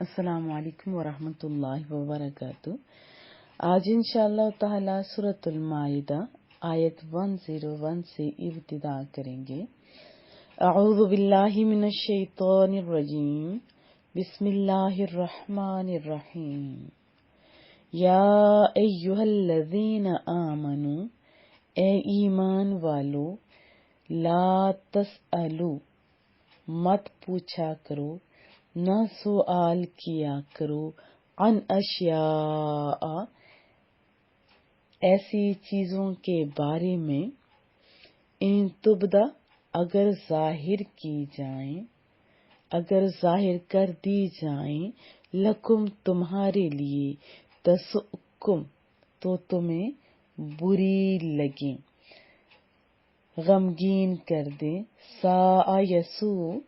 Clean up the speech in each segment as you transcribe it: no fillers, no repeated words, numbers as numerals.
السلام علیکم ورحمۃ اللہ وبرکاتہ۔ آج انشاءاللہ تعالی سورۃ المائدہ آیت 101 سے ابتدا کریں گے۔ اعوذ باللہ من الشیطان الرجیم، بسم اللہ الرحمن الرحیم۔ یا ایھا الذین آمنوا، اے ایمان والو، لا تسألوا، مت پوچھا کرو، نہ سوال کیا کرو، عن اشیاء، ایسی چیزوں کے بارے میں، ان تبدا، اگر ظاہر کی جائیں، اگر ظاہر کر دی جائیں، لکم، تمہارے لیے، تسؤکم، تو تمہیں بری لگیں، غمگین کر دیں، ساء یسوء،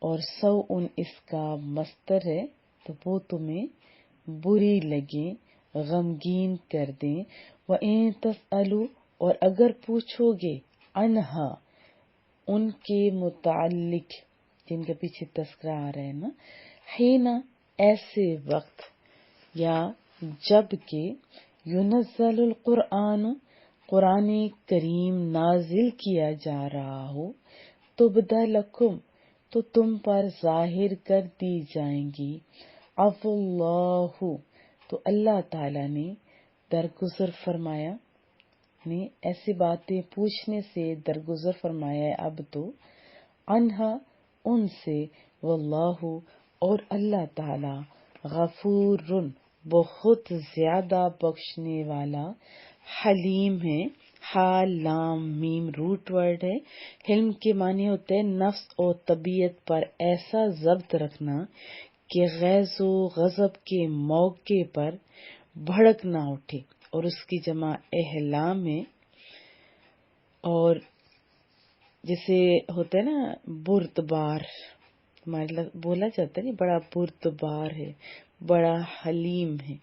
اور سوء اس کا مصدر ہے، تو وہ تمہیں بری لگیں، غمگین کر دیں۔ وَإِن تَسْأَلُوا، اور اگر پوچھو گے، عنہا، ان کے متعلق، جن کے پیچھے تذکرہ آ رہا ہے نا، حین، ایسے وقت، یا جب کہ، ینزل القرآن، قرآن کریم نازل کیا جا رہا ہو، تبدا لکم، تو تم پر ظاہر کر دی جائیں گی، عفو اللہ، تو اللہ تعالیٰ نے درگزر فرمایا، نے ایسی باتیں پوچھنے سے درگزر فرمایا ہے اب تو، عنہا، ان سے، واللہ، اور اللہ تعالیٰ، غفور، بہت زیادہ بخشنے والا، حلیم ہے۔ حال لام میم روٹ ورڈ ہے۔ حلم کے معنی ہوتے ہیں نفس اور طبیعت پر ایسا ضبط رکھنا کہ غیظ و غضب کے موقع پر بھڑک نہ اٹھے، اور اس کی جمع احلام ہے۔ اور جیسے ہوتا ہے نا بردبار، ہمارے بولا جاتا ہے نا، بڑا بردبار ہے، بڑا حلیم ہے۔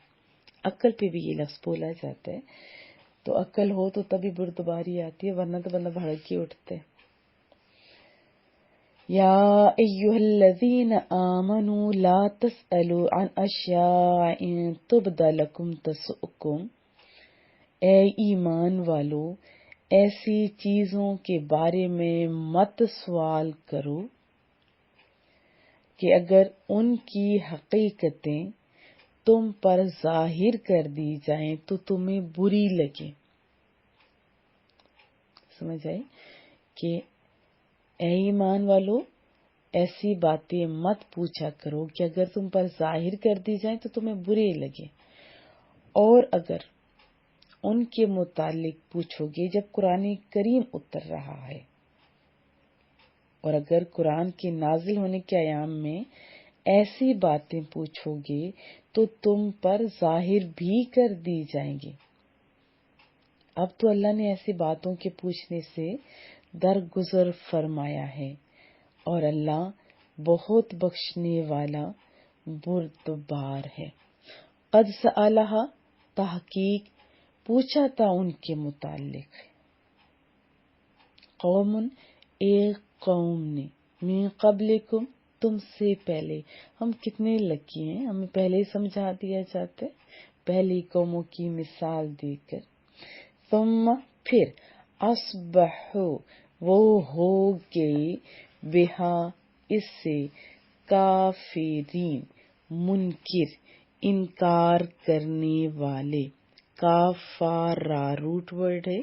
عقل پہ بھی یہ لفظ بولا جاتا ہے، تو عقل ہو تو تبھی بردباری آتی ہے، ورنہ تو بندہ بھڑک ہی اٹھتا ہے۔ یا ایھا الذین آمنوا لا تسألوا عن اشیاء ان تبد لکم تسؤکم، اے ایمان والو، ایسی چیزوں کے بارے میں مت سوال کرو کہ اگر ان کی حقیقتیں تم پر ظاہر کر دی جائیں تو تمہیں بری لگے۔ سمجھ آئی کہ اے ایمان والو، ایسی باتیں مت پوچھا کرو کہ اگر تم پر ظاہر کر دی جائیں تو تمہیں برے لگے، اور اگر ان کے متعلق پوچھو گے جب قرآن کریم اتر رہا ہے، اور اگر قرآن کے نازل ہونے کے ایام میں ایسی باتیں پوچھو گے تو تم پر ظاہر بھی کر دی جائیں گی۔ اب تو اللہ نے ایسی باتوں کے پوچھنے سے درگزر فرمایا ہے، اور اللہ بہت بخشنے والا، بردبار ہے۔ قد سألہا، تحقیق پوچھا تھا ان کے متعلق، قوم، ایک قوم نے، من قبلکم، تم سے پہلے۔ ہم کتنے لکی ہیں، ہمیں پہلے ہی سمجھا دیا جاتا ہے پہلی قوموں کی مثال دے کر۔ ثم، پھر، اصبحوا، وہ ہو گئے، بہا، اس سے، کافرین، منکر، انکار کرنے والے۔ کافارا روٹ ورڈ ہے،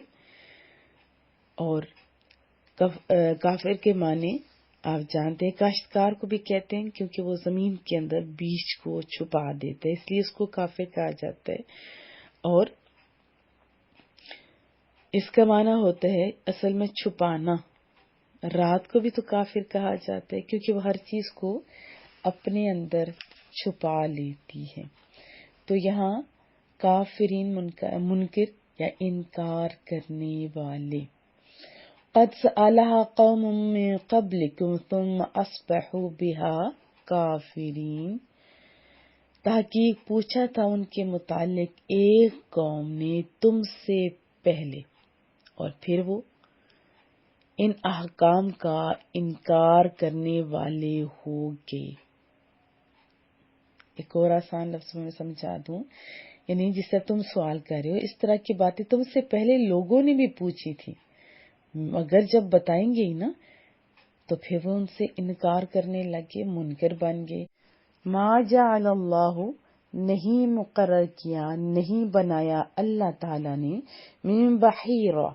اور کافر کے معنی آپ جانتے ہیں، کاشتکار کو بھی کہتے ہیں کیونکہ وہ زمین کے اندر بیج کو چھپا دیتا ہے، اس لیے اس کو کافر کہا جاتا ہے۔ اور اس کا معنی ہوتا ہے اصل میں چھپانا۔ رات کو بھی تو کافر کہا جاتا ہے کیونکہ وہ ہر چیز کو اپنے اندر چھپا لیتی ہے۔ تو یہاں کافرین، منکر یا انکار کرنے والے۔ قد سألہا قوم من قبلکم ثم اصبحوا بها کافرین، تحقیق پوچھا تھا ان کے متعلق ایک قوم نے تم سے پہلے، اور پھر وہ ان احکام کا انکار کرنے والے ہو گئے۔ ایک اور آسان لفظ میں سمجھا دوں، یعنی جس سے تم سوال کر رہے ہو، اس طرح کی باتیں تم سے پہلے لوگوں نے بھی پوچھی تھی، مگر جب بتائیں گے ہی نا تو پھر وہ ان سے انکار کرنے لگے، منکر بن گئے۔ ما جعل اللہ، نہیں مقرر کیا، نہیں بنایا اللہ تعالیٰ نے، من بحیرہ،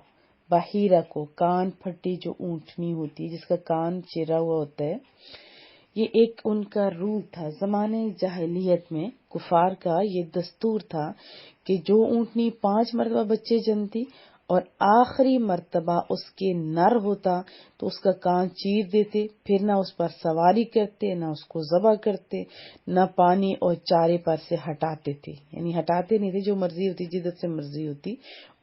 بحیرہ کو کان پھٹی جو اونٹنی ہوتی جس کا کان چرا ہوا ہوتا ہے، یہ ایک ان کا رول تھا زمانے جاہلیت میں، کفار کا یہ دستور تھا کہ جو اونٹنی 5 مرتبہ بچے جنتی اور آخری مرتبہ اس کے نر ہوتا تو اس کا کان چیر دیتے، پھر نہ اس پر سواری کرتے، نہ اس کو ذبح کرتے، نہ پانی اور چارے پر سے ہٹاتے تھے، یعنی ہٹاتے نہیں تھے، جو مرضی ہوتی جدھر سے مرضی ہوتی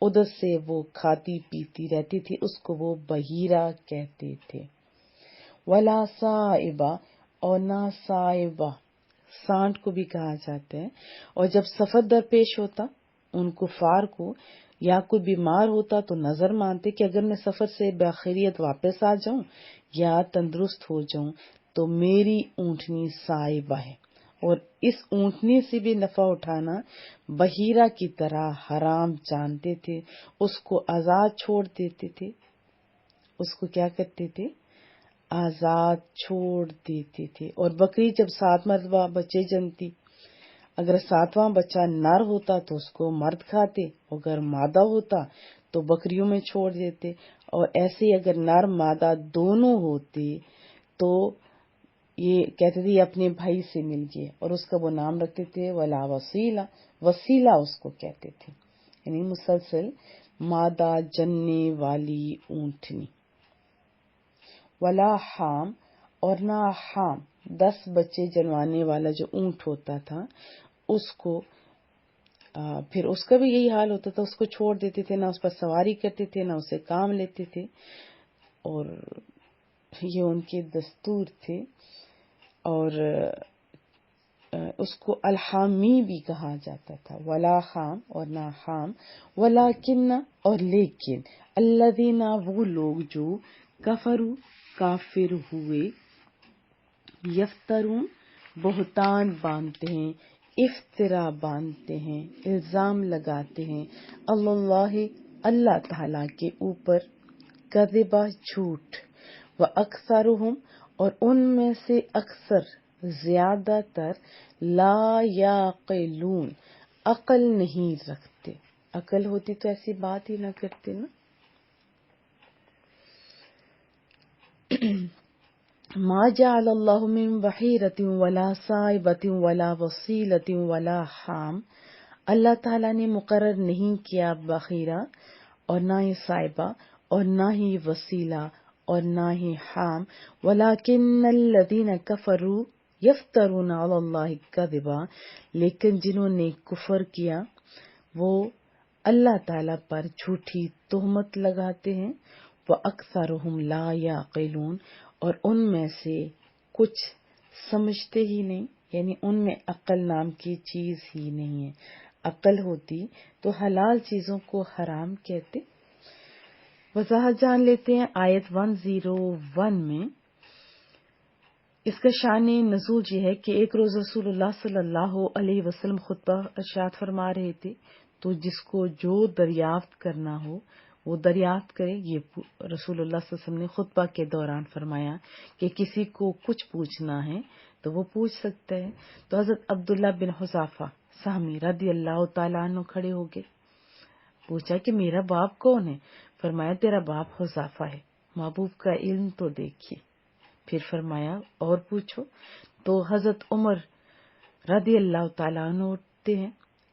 ادھر سے وہ کھاتی پیتی رہتی تھی، اس کو وہ بحیرہ کہتے تھے۔ ولا صائبہ، اور نہ صائبہ، سانٹ کو بھی کہا جاتا ہے، اور جب سفر درپیش ہوتا ان کفار کو یا کوئی بیمار ہوتا تو نظر مانتے کہ اگر میں سفر سے بخیریت واپس آ جاؤں یا تندرست ہو جاؤں تو میری اونٹنی صائبہ ہے، اور اس اونٹنی سے بھی نفع اٹھانا بحیرہ کی طرح حرام جانتے تھے، اس کو آزاد چھوڑ دیتے تھے، اس کو کیا کرتے تھے، آزاد چھوڑ دیتے تھے۔ اور بکری جب 7 مرتبہ بچے جنتی، اگر 7واں بچہ نر ہوتا تو اس کو مرد کھاتے، اگر مادہ ہوتا تو بکریوں میں چھوڑ دیتے، اور ایسے ہی اگر نر مادہ دونوں ہوتے تو یہ کہتے تھے یہ اپنے بھائی سے مل گئے، اور اس کا وہ نام رکھتے تھے ولا وسیلہ، وسیلہ اس کو کہتے تھے، یعنی مسلسل مادہ جننے والی اونٹنی۔ ولا حام، اور نہ حام، 10 بچے جنوانے والا جو اونٹ ہوتا تھا اس کو پھر اس کا بھی یہی حال ہوتا تھا، اس کو چھوڑ دیتے تھے، نہ اس پر سواری کرتے تھے، نہ اسے کام لیتے تھے، اور یہ ان کے دستور تھے۔ اور اس کو الحامی بھی کہا جاتا تھا، ولا خام اور نہ خام، ولیکن اور لیکن، الذین وہ لوگ جو کفروا کافر ہوئے، یفترون بہتان باندھتے ہیں، افترا باندھتے ہیں، الزام لگاتے ہیں، اللہ تعالیٰ کے اوپر، کذبا جھوٹ، وَأَكْثَرُهُمْ اور ان میں سے اکثر، زیادہ تر، لا یعقلون عقل نہیں رکھتے، عقل ہوتی تو ایسی بات ہی نہ کرتے نا۔ ما جعل اللہ من بحیرۃ ولا صائبۃ ولا وصیلۃ ولا حام، اللہ تعالیٰ نے مقرر نہیں کیا بحیرہ اور نہ ہی صائبہ اور نہ ہی وسیلہ اور نہ ہی حام، ولیکن الذین کفروا یفترون علی اللہ الکذبا، لیکن جنہوں نے کفر کیا وہ اللہ تعالیٰ پر جھوٹی تہمت لگاتے ہیں، وَأَكْثَرُهُمْ لَا يَعْقِلُونَ اور ان میں سے کچھ سمجھتے ہی نہیں، یعنی ان میں عقل نام کی چیز ہی نہیں ہے، عقل ہوتی تو حلال چیزوں کو حرام کہتے۔ وضاحت جان لیتے ہیں آیت 101 میں، اس کا شان نزول یہ ہے کہ ایک روز رسول اللہ صلی اللہ علیہ وسلم خطبہ ارشاد فرما رہے تھے، تو جس کو جو دریافت کرنا ہو وہ دریافت کرے۔ یہ رسول اللہ صلی اللہ علیہ وسلم نے خطبہ کے دوران فرمایا کہ کسی کو کچھ پوچھنا ہے تو وہ پوچھ سکتا ہے۔ تو حضرت عبداللہ بن حذافہ سہمی رضی اللہ تعالیٰ عنہ کھڑے ہو گئے، پوچھا کہ میرا باپ کون ہے؟ فرمایا تیرا باپ حذافہ ہے، محبوب کا علم تو دیکھیے۔ پھر فرمایا اور پوچھو، تو حضرت عمر رضی اللہ تعالیٰ عنہ اٹھتے ہیں،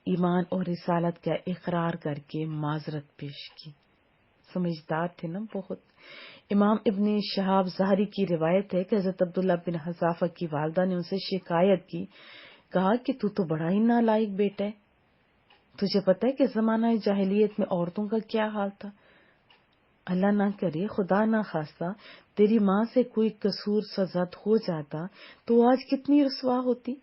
ایمان اور رسالت کا اقرار کر کے معذرت پیش کی، سمجھدار تھے نا بہت۔ امام ابن شہاب ظاہری کی روایت ہے کہ حضرت عبداللہ بن حذافہ کی والدہ نے ان سے شکایت کی، کہا کہ تو بڑا ہی نالائق بیٹا ہے، تجھے پتہ ہے کہ زمانہ جاہلیت میں عورتوں کا کیا حال تھا، اللہ نہ کرے خدا نہ خواستہ تیری ماں سے کوئی قصور سزد ہو جاتا تو آج کتنی رسوا ہوتی،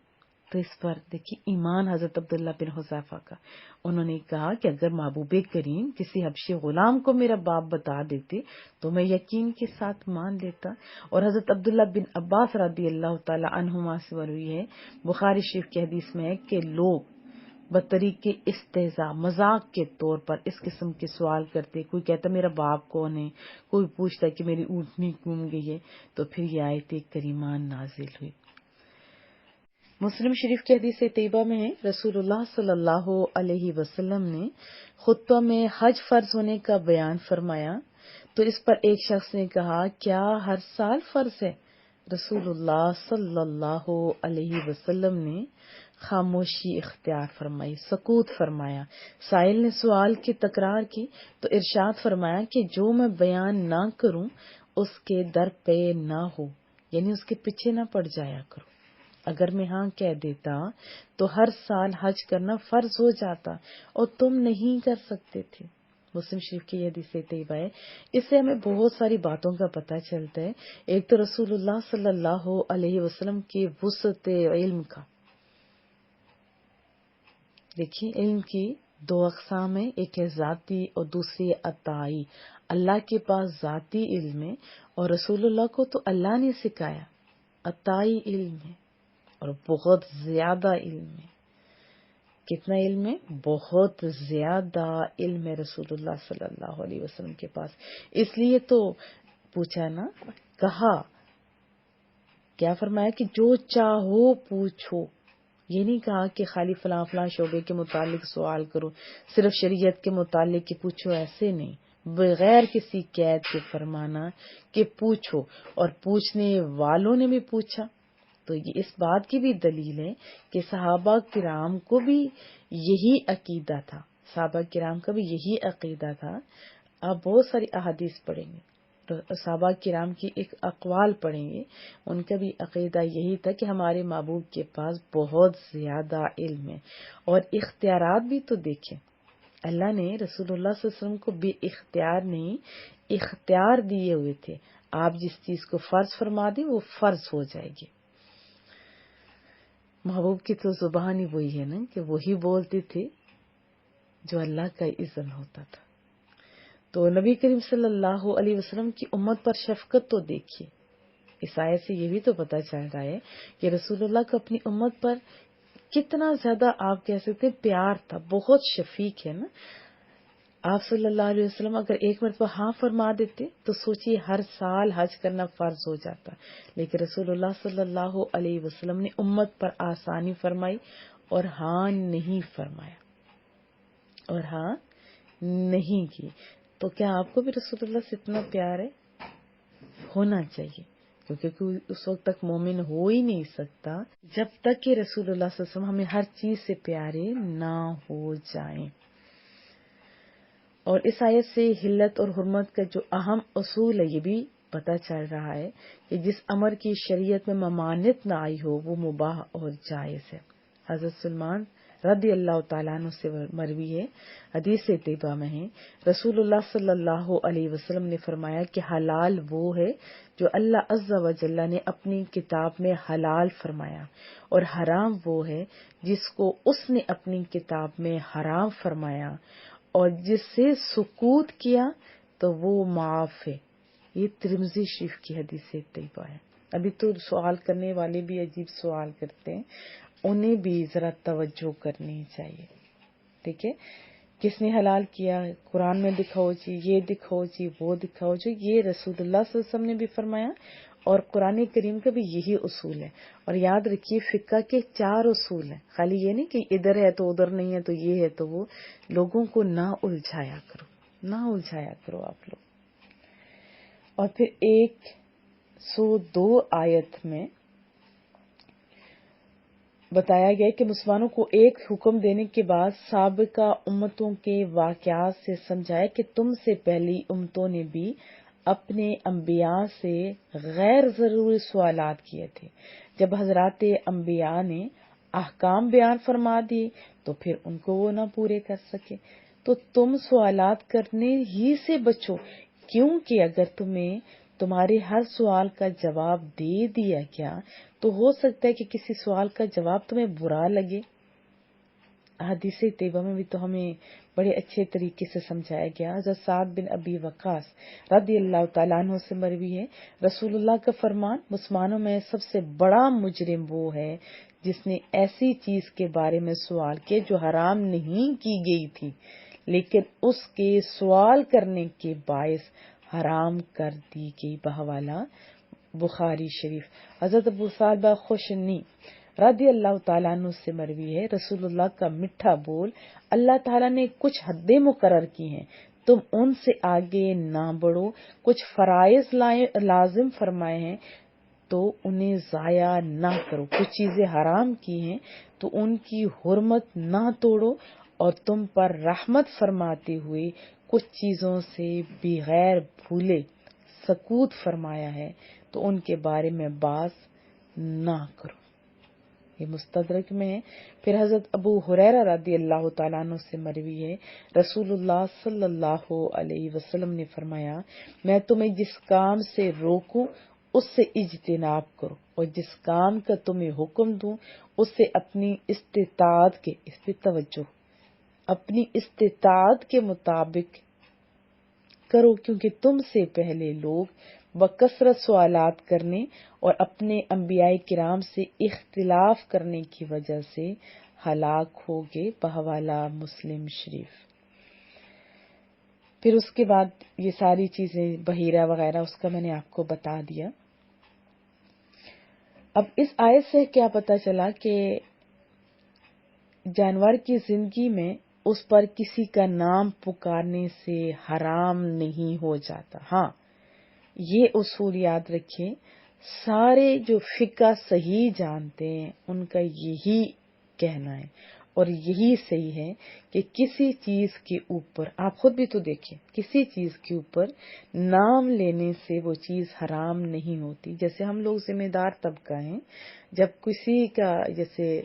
تو اس پر دیکھیے ایمان حضرت عبداللہ بن حذیفہ کا، انہوں نے کہا کہ اگر محبوب کریم کسی حبشی غلام کو میرا باپ بتا دیتے تو میں یقین کے ساتھ مان لیتا. اور حضرت عبداللہ بن عباس رضی اللہ تعالی عنہما سے مروی ہے، بخاری شریف کی حدیث میں ہے کہ لوگ بطریق استہزاء مذاق کے طور پر اس قسم کے سوال کرتے. کوئی کہتا میرا باپ کون ہے، کوئی پوچھتا کہ میری اونٹنی گم گئی ہے، تو پھر یہ آیت کریمہ نازل ہوئی. مسلم شریف کی حدیث طیبہ میں ہے، رسول اللہ صلی اللہ علیہ وسلم نے خطبہ میں حج فرض ہونے کا بیان فرمایا تو اس پر ایک شخص نے کہا کیا ہر سال فرض ہے؟ رسول اللہ صلی اللہ علیہ وسلم نے خاموشی اختیار فرمائی، سکوت فرمایا. سائل نے سوال کی تکرار کی تو ارشاد فرمایا کہ جو میں بیان نہ کروں اس کے در پہ نہ ہو، یعنی اس کے پیچھے نہ پڑ جایا کرو. اگر میں ہاں کہہ دیتا تو ہر سال حج کرنا فرض ہو جاتا اور تم نہیں کر سکتے تھے. مسلم شریف کی یہ حدیث طیبہ ہے. اس سے ہمیں بہت ساری باتوں کا پتہ چلتا ہے. ایک تو رسول اللہ صلی اللہ علیہ وسلم کی وسعت علم کا. دیکھیے علم کی دو اقسام ہیں، ایک ہے ذاتی اور دوسری ہے عطائی. اللہ کے پاس ذاتی علم ہے اور رسول اللہ کو تو اللہ نے سکھایا. عطائی علم ہے اور بہت زیادہ علم ہے. کتنا علم ہے؟ بہت زیادہ علم ہے رسول اللہ صلی اللہ علیہ وسلم کے پاس. اس لیے تو پوچھا نا، کہا کیا فرمایا کہ جو چاہو پوچھو. یہ نہیں کہا کہ خالی فلاں فلاں شعبے کے متعلق سوال کرو، صرف شریعت کے متعلق پوچھو، ایسے نہیں، بغیر کسی قید کے فرمانا کہ پوچھو. اور پوچھنے والوں نے بھی پوچھا تو یہ اس بات کی بھی دلیل ہے کہ صحابہ کرام کو بھی یہی عقیدہ تھا. صحابہ کرام کا بھی یہی عقیدہ تھا. آپ بہت ساری احادیث پڑھیں گے تو صحابہ کرام کی ایک اقوال پڑھیں گے، ان کا بھی عقیدہ یہی تھا کہ ہمارے محبوب کے پاس بہت زیادہ علم ہے. اور اختیارات بھی تو دیکھیں، اللہ نے رسول اللہ صلی اللہ علیہ وسلم کو بے اختیار نہیں، اختیار دیے ہوئے تھے. آپ جس چیز کو فرض فرما دیں وہ فرض ہو جائے گی. محبوب کی تو زبان ہی وہی ہے نا کہ وہی بولتے تھے جو اللہ کا اذن ہوتا تھا. تو نبی کریم صلی اللہ علیہ وسلم کی امت پر شفقت تو دیکھیے. اس آیت سے یہ بھی تو پتہ چل رہا ہے کہ رسول اللہ کو اپنی امت پر کتنا زیادہ آپ کہہ سکتے ہیں پیار تھا. بہت شفیق ہے نا. آپ صلی اللہ علیہ وسلم اگر ایک مرتبہ ہاں فرما دیتے تو سوچئے ہر سال حج کرنا فرض ہو جاتا. لیکن رسول اللہ صلی اللہ علیہ وسلم نے امت پر آسانی فرمائی اور ہاں نہیں فرمایا اور ہاں نہیں کی. تو کیا آپ کو بھی رسول اللہ سے اتنا پیار ہے؟ ہونا چاہیے، کیونکہ کوئی اس وقت تک مومن ہو ہی نہیں سکتا جب تک کہ رسول اللہ صلی اللہ علیہ وسلم ہمیں ہر چیز سے پیارے نہ ہو جائیں. اور اس آیت سے حلت اور حرمت کا جو اہم اصول ہے یہ بھی پتہ چل رہا ہے کہ جس امر کی شریعت میں ممانعت نہ آئی ہو وہ مباح اور جائز ہے. حضرت سلمان رضی اللہ تعالیٰ عنہ سے مروی ہے، حدیث طیبہ میں ہے، رسول اللہ صلی اللہ علیہ وسلم نے فرمایا کہ حلال وہ ہے جو اللہ عز و جل نے اپنی کتاب میں حلال فرمایا، اور حرام وہ ہے جس کو اس نے اپنی کتاب میں حرام فرمایا، اور جس سے سکوت کیا تو وہ معاف ہے. یہ ترمذی شریف کی حدیث طیبہ ہے. ابھی تو سوال کرنے والے بھی عجیب سوال کرتے ہیں، انہیں بھی ذرا توجہ کرنی چاہیے. ٹھیک ہے، کس نے حلال کیا؟ قرآن میں دکھاؤ جی، یہ دکھاؤ جی، وہ دکھاؤ جی. یہ رسول اللہ صلی اللہ علیہ وسلم نے بھی فرمایا اور قرآن کریم کا بھی یہی اصول ہے. اور یاد رکھیے فقہ کے 4 اصول ہیں، خالی یہ نہیں کہ ادھر ہے تو ادھر نہیں ہے تو یہ ہے تو وہ. لوگوں کو نہ الجھایا کرو آپ لوگ. اور پھر 102 آیت میں بتایا گیا کہ مسلمانوں کو ایک حکم دینے کے بعد سابقہ امتوں کے واقعات سے سمجھایا کہ تم سے پہلی امتوں نے بھی اپنے انبیاء سے غیر ضروری سوالات کیے تھے. جب حضرات انبیاء نے احکام بیان فرما دیے تو پھر ان کو وہ نہ پورے کر سکے. تو تم سوالات کرنے ہی سے بچو، کیونکہ اگر تمہارے ہر سوال کا جواب دے دیا گیا تو ہو سکتا ہے کہ کسی سوال کا جواب تمہیں برا لگے۔ حدیث طیبہ میں بھی تو ہمیں بڑے اچھے طریقے سے سمجھایا گیا۔ حضرت سعد بن ابی وقاص رضی اللہ تعالیٰ عنہ سے مروی ہے، رسول اللہ کا فرمان، مسلمانوں میں سب سے بڑا مجرم وہ ہے جس نے ایسی چیز کے بارے میں سوال کیا جو حرام نہیں کی گئی تھی لیکن اس کے سوال کرنے کے باعث حرام کر دی گئی۔ بحوالہ بخاری شریف۔ حضرت ابو صالبہ خوشنی رضی اللہ تعالیٰ عنہ سے مروی ہے، رسول اللہ کا میٹھا بول، اللہ تعالیٰ نے کچھ حدیں مقرر کی ہیں، تم ان سے آگے نہ بڑھو، کچھ فرائض لازم فرمائے ہیں تو انہیں ضائع نہ کرو، کچھ چیزیں حرام کی ہیں تو ان کی حرمت نہ توڑو، اور تم پر رحمت فرماتے ہوئے کچھ چیزوں سے بغیر بھولے سکوت فرمایا ہے تو ان کے بارے میں باز نہ کرو۔ یہ مستدرک میں ہے۔ پھر حضرت ابو ہریرہ رضی اللہ تعالیٰ عنہ سے مروی ہے، رسول اللہ صلی اللہ علیہ وسلم نے فرمایا، میں تمہیں جس کام سے روکوں اس سے اجتناب کرو، اور جس کام کا تمہیں حکم دوں اس سے اپنی استطاعت کے، اس پہ توجہ، اپنی استطاعت کے مطابق کرو، کیونکہ تم سے پہلے لوگ بکثرت سوالات کرنے اور اپنے انبیاء کرام سے اختلاف کرنے کی وجہ سے ہلاک ہو گئے۔ بحوالہ مسلم شریف۔ پھر اس کے بعد یہ ساری چیزیں بحیرہ وغیرہ اس کا میں نے آپ کو بتا دیا۔ اب اس آیت سے کیا پتہ چلا کہ جانور کی زندگی میں اس پر کسی کا نام پکارنے سے حرام نہیں ہو جاتا۔ ہاں، یہ اصول یاد رکھیں، سارے جو فقہ صحیح جانتے ہیں ان کا یہی کہنا ہے اور یہی صحیح ہے کہ کسی چیز کے اوپر، آپ خود بھی تو دیکھیں، کسی چیز کے اوپر نام لینے سے وہ چیز حرام نہیں ہوتی۔ جیسے ہم لوگ ذمہ دار طبقہ ہیں، جب کسی کا جیسے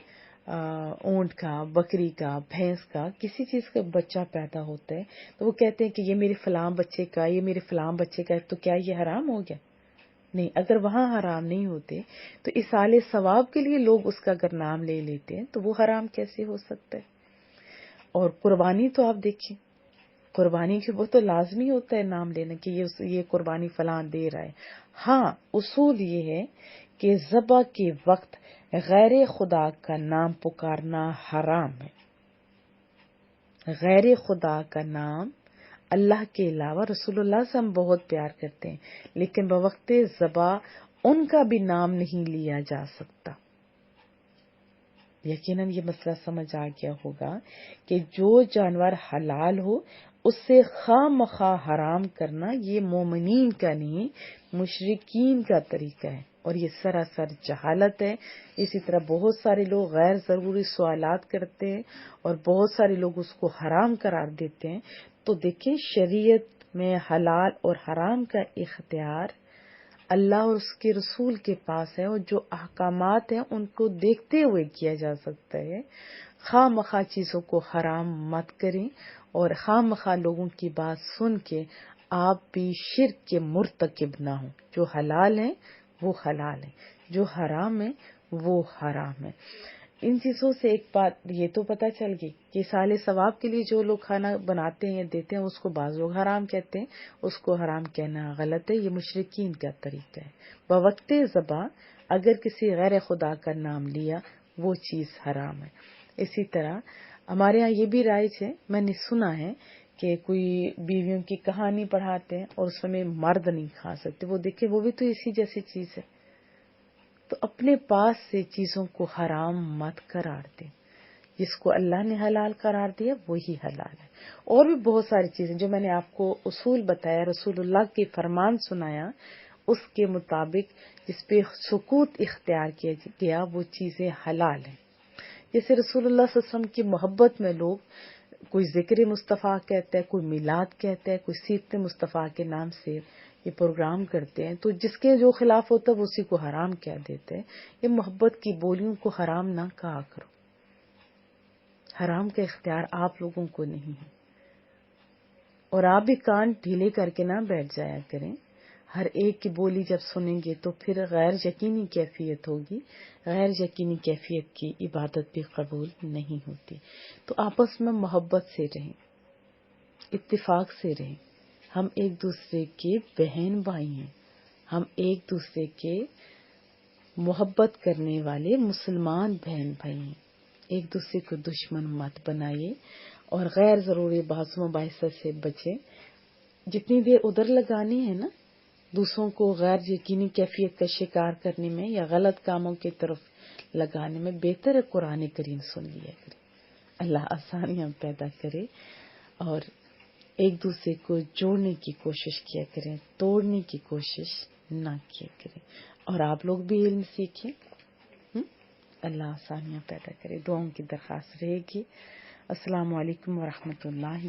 اونٹ کا، بکری کا، بھینس کا، کسی چیز کا بچہ پیدا ہوتا ہے تو وہ کہتے ہیں کہ یہ میرے فلاں بچے کا، یہ میرے فلاں بچے کا، تو کیا یہ حرام ہو گیا؟ نہیں، اگر وہاں حرام نہیں ہوتے تو ایصال ثواب کے لیے لوگ اس کا اگر نام لے لیتے ہیں تو وہ حرام کیسے ہو سکتا ہے؟ اور قربانی تو آپ دیکھیں، قربانی کے وہ تو لازمی ہوتا ہے نام لینا کہ یہ قربانی فلاں دے رہا ہے۔ ہاں، اصول یہ ہے کہ ذبح کے وقت غیر خدا کا نام پکارنا حرام ہے۔ غیر خدا کا نام، اللہ کے علاوہ رسول اللہ سے ہم بہت پیار کرتے ہیں لیکن بوقت ذبح ان کا بھی نام نہیں لیا جا سکتا۔ یقیناً یہ مسئلہ سمجھ آ گیا ہوگا کہ جو جانور حلال ہو اس سے خواہ مخواہ حرام کرنا یہ مومنین کا نہیں، مشرکین کا طریقہ ہے، اور یہ سراسر جہالت ہے۔ اسی طرح بہت سارے لوگ غیر ضروری سوالات کرتے ہیں اور بہت سارے لوگ اس کو حرام قرار دیتے ہیں۔ تو دیکھیں، شریعت میں حلال اور حرام کا اختیار اللہ اور اس کے رسول کے پاس ہے، اور جو احکامات ہیں ان کو دیکھتے ہوئے کیا جا سکتا ہے۔ خواہ مخواہ چیزوں کو حرام مت کریں، اور خواہ مخواہ لوگوں کی بات سن کے آپ بھی شرک کے مرتکب نہ ہوں۔ جو حلال ہیں وہ حلال ہیں، جو حرام ہیں وہ حرام ہیں۔ ان چیزوں سے ایک بات یہ تو پتہ چل گئی کہ سال ثواب کے لیے جو لوگ کھانا بناتے ہیں دیتے ہیں اس کو بعض لوگ حرام کہتے ہیں، اس کو حرام کہنا غلط ہے، یہ مشرکین کا طریقہ ہے۔ بوقت ذبح اگر کسی غیر خدا کا نام لیا وہ چیز حرام ہے۔ اسی طرح ہمارے ہاں یہ بھی رائج ہے، میں نے سنا ہے کہ کوئی بیویوں کی کہانی پڑھاتے ہیں اور اس میں مرد نہیں کھا سکتے، وہ دیکھیں وہ بھی تو اسی جیسی چیز ہے۔ تو اپنے پاس سے چیزوں کو حرام مت قرار دیں، جس کو اللہ نے حلال قرار دیا وہی حلال ہے۔ اور بھی بہت ساری چیزیں جو میں نے آپ کو اصول بتایا، رسول اللہ کے فرمان سنایا، اس کے مطابق جس پہ سکوت اختیار کیا گیا وہ چیزیں حلال ہیں۔ جیسے رسول اللہ صلی اللہ علیہ وسلم کی محبت میں لوگ کوئی ذکر مصطفیٰ کہتا ہے، کوئی میلاد کہتا ہے، کوئی سیرت مصطفیٰ کے نام سے یہ پروگرام کرتے ہیں، تو جس کے جو خلاف ہوتا ہے وہ اسی کو حرام کہہ دیتے ہیں۔ یہ محبت کی بولیوں کو حرام نہ کہا کرو، حرام کا اختیار آپ لوگوں کو نہیں ہے، اور آپ بھی کان ڈھیلے کر کے نہ بیٹھ جایا کریں۔ ہر ایک کی بولی جب سنیں گے تو پھر غیر یقینی کیفیت ہوگی. غیر یقینی کیفیت کی عبادت بھی قبول نہیں ہوتی. تو آپس میں محبت سے رہیں, اتفاق سے رہیں. ہم ایک دوسرے کے بہن بھائی ہیں, ہم ایک دوسرے کے محبت کرنے والے مسلمان بہن بھائی ہیں. ایک دوسرے کو دشمن مت بنائیے اور غیر ضروری بحث مباحثہ سے بچیں. جتنی دیر ادھر لگانی ہے نا دوسروں کو غیر یقینی کیفیت کا شکار کرنے میں یا غلط کاموں کی طرف لگانے میں, بہتر ہے قرآن کریم سن لیا کرے. اللہ آسانیاں پیدا کرے اور ایک دوسرے کو جوڑنے کی کوشش کیا کریں, توڑنے کی کوشش نہ کیا کریں. اور آپ لوگ بھی علم سیکھیں. اللہ آسانیاں پیدا کرے. دعاؤں کی درخواست رہے گی. السلام علیکم ورحمۃ اللہ.